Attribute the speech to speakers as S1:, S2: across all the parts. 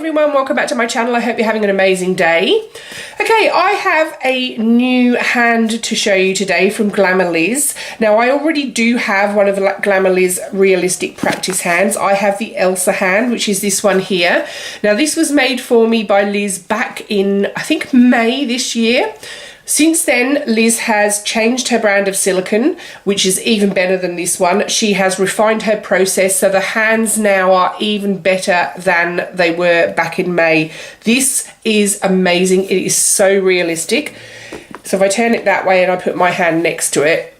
S1: everyone, welcome back to my channel. I hope you're having an amazing day. Okay, I have a new hand to show you today from Glamerliz. Now I already do have one of the Glamerliz realistic practice hands. I have the Elsa hand, which is this one here. Now this was made for me by Liz back in, I think, May this year. Since then, Liz has changed her brand of silicone, which is even better than this one. She has refined her process, so the hands now are even better than they were back in May. This is amazing. It is so realistic. So if I turn it that way and I put my hand next to it,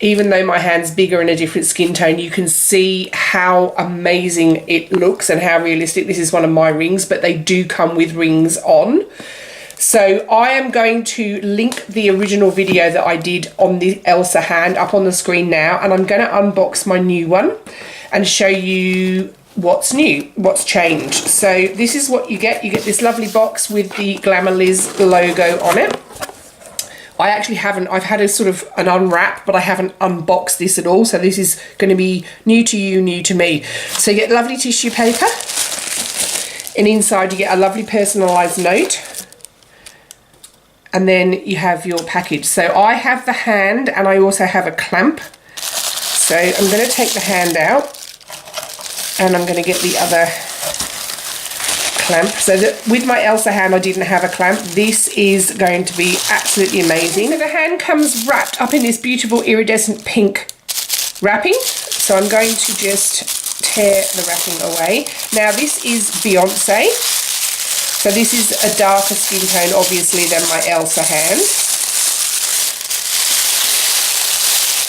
S1: even though my hand's bigger and a different skin tone, you can see how amazing it looks and how realistic. This is one of my rings, but they do come with rings on. So I am going to link the original video that I did on the Elsa hand up on the screen now, and I'm going to unbox my new one and show you what's new, what's changed. So this is what you get. You get this lovely box with the Glamerliz logo on it. I actually haven't, I've had a sort of an unwrap, but I haven't unboxed this at all. So this is going to be new to you, new to me. So you get lovely tissue paper, and inside you get a lovely personalised note. And then you have your package. So I have the hand and I also have a clamp. So I'm going to take the hand out and I'm going to get the other clamp. So that with my Elsa hand I didn't have a clamp. This is going to be absolutely amazing. So the hand comes wrapped up in this beautiful iridescent pink wrapping. So I'm going to just tear the wrapping away. Now this is Beyonce. So this is a darker skin tone, obviously, than my Elsa hand.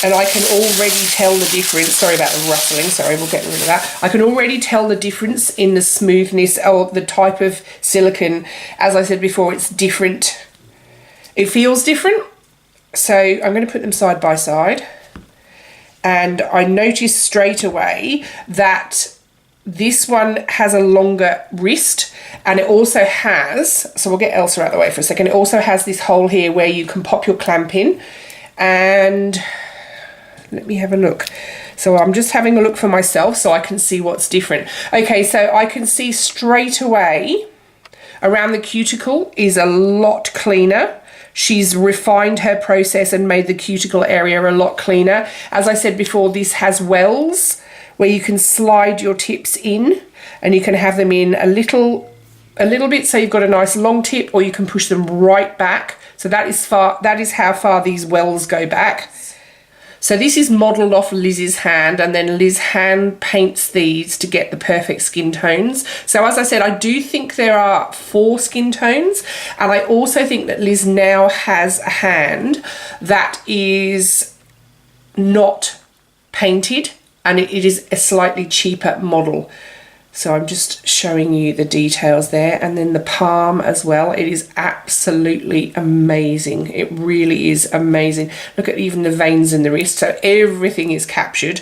S1: And I can already tell the difference. Sorry about the rustling. Sorry, we'll get rid of that. I can already tell the difference in the smoothness or the type of silicone. As I said before, it's different. It feels different. So I'm going to put them side by side. And I noticed straight away that this one has a longer wrist, and it also has, so we'll get Elsa out of the way for a second, it also has this hole here where you can pop your clamp in. And let me have a look. So I'm just having a look for myself so I can see what's different. Okay, so I can see straight away around the cuticle is a lot cleaner. She's refined her process and made the cuticle area a lot cleaner. As I said before, this has wells where you can slide your tips in, and you can have them in a little bit, so you've got a nice long tip, or you can push them right back. So that is how far these wells go back. So this is modelled off Liz's hand, and then Liz hand paints these to get the perfect skin tones. So as I said, I do think there are 4 skin tones, and I also think that Liz now has a hand that is not painted, and it is a slightly cheaper model. So I'm just showing you the details there, and then the palm as well. It is absolutely amazing. It really is amazing. Look at even the veins in the wrist. So everything is captured.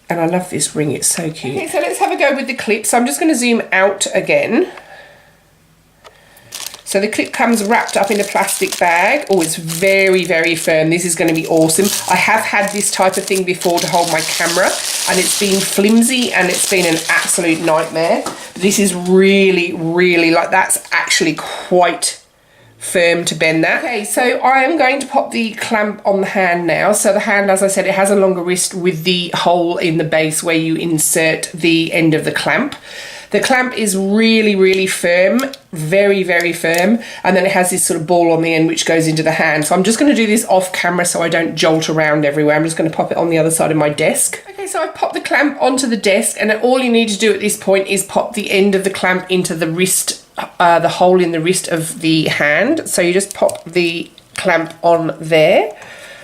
S1: And I love this ring. It's so cute. Okay, so let's have a go with the clip. So I'm just going to zoom out again. So the clip comes wrapped up in a plastic bag. Oh, it's very, very firm. This is going to be awesome. I have had this type of thing before to hold my camera, and it's been flimsy and it's been an absolute nightmare. But this is really, really, like, that's actually quite firm to bend that. Okay, so I am going to pop the clamp on the hand now. So the hand, as I said, it has a longer wrist with the hole in the base where you insert the end of the clamp. The clamp is really, really firm, very, very firm, and then it has this sort of ball on the end which goes into the hand. So I'm just going to do this off camera so I don't jolt around everywhere. I'm just going to pop it on the other side of my desk. Okay, so I've popped the clamp onto the desk, and all you need to do at this point is pop the end of the clamp into the wrist, the hole in the wrist of the hand. So you just pop the clamp on there,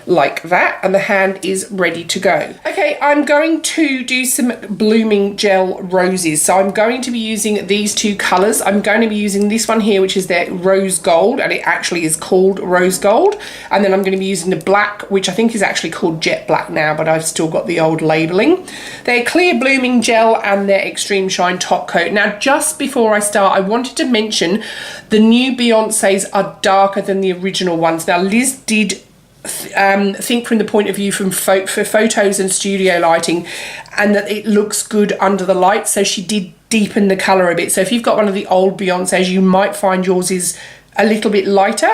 S1: like that, and the hand is ready to go. Okay, I'm going to do some blooming gel roses. So I'm going to be using these 2 colours. I'm going to be using this one here, which is their rose gold, and it actually is called rose gold. And then I'm going to be using the black, which I think is actually called jet black now, but I've still got the old labelling. They're clear blooming gel and their extreme shine top coat. Now, just before I start, I wanted to mention the new Beyonce's are darker than the original ones. Now, Liz did think from the point of view for photos and studio lighting, and that it looks good under the light, so she did deepen the colour a bit. So if you've got one of the old Beyoncés, you might find yours is a little bit lighter.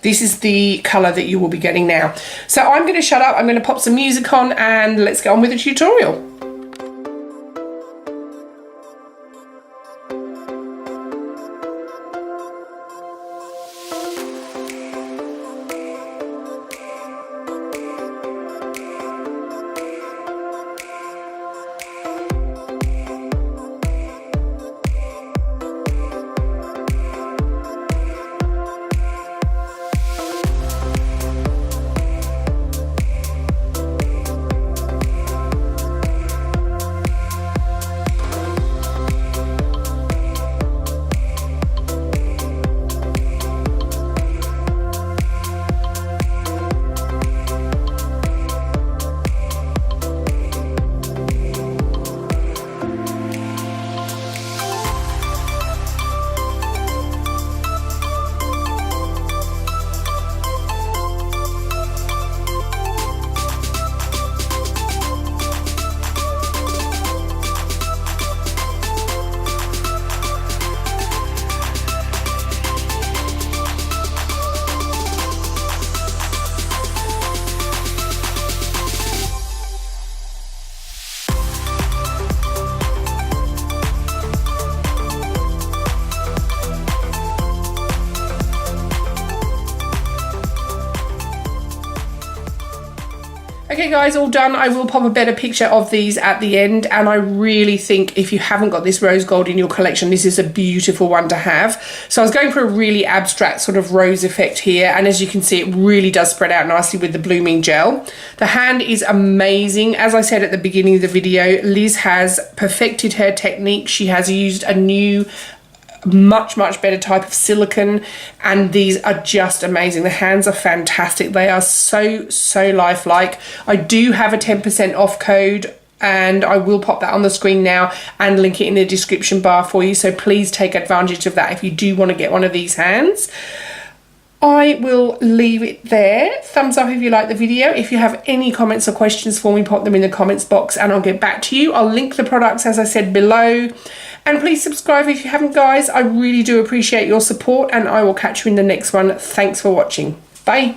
S1: This is the colour that you will be getting now. So I'm going to shut up, I'm going to pop some music on, and let's get on with the tutorial. Okay guys, all done. I will pop a better picture of these at the end, and I really think if you haven't got this rose gold in your collection, this is a beautiful one to have. So I was going for a really abstract sort of rose effect here, and as you can see, it really does spread out nicely with the blooming gel. The hand is amazing. As I said at the beginning of the video, Liz has perfected her technique. She has used a new much better type of silicone, and these are just amazing. The hands are fantastic. They are so lifelike. I do have a 10% off code, and I will pop that on the screen now and link it in the description bar for you, so please take advantage of that if you do want to get one of these hands. I will leave it there. Thumbs up if you like the video. If you have any comments or questions for me, pop them in the comments box and I'll get back to you. I'll link the products, as I said, below. And please subscribe if you haven't, guys. I really do appreciate your support, and I will catch you in the next one. Thanks for watching. Bye.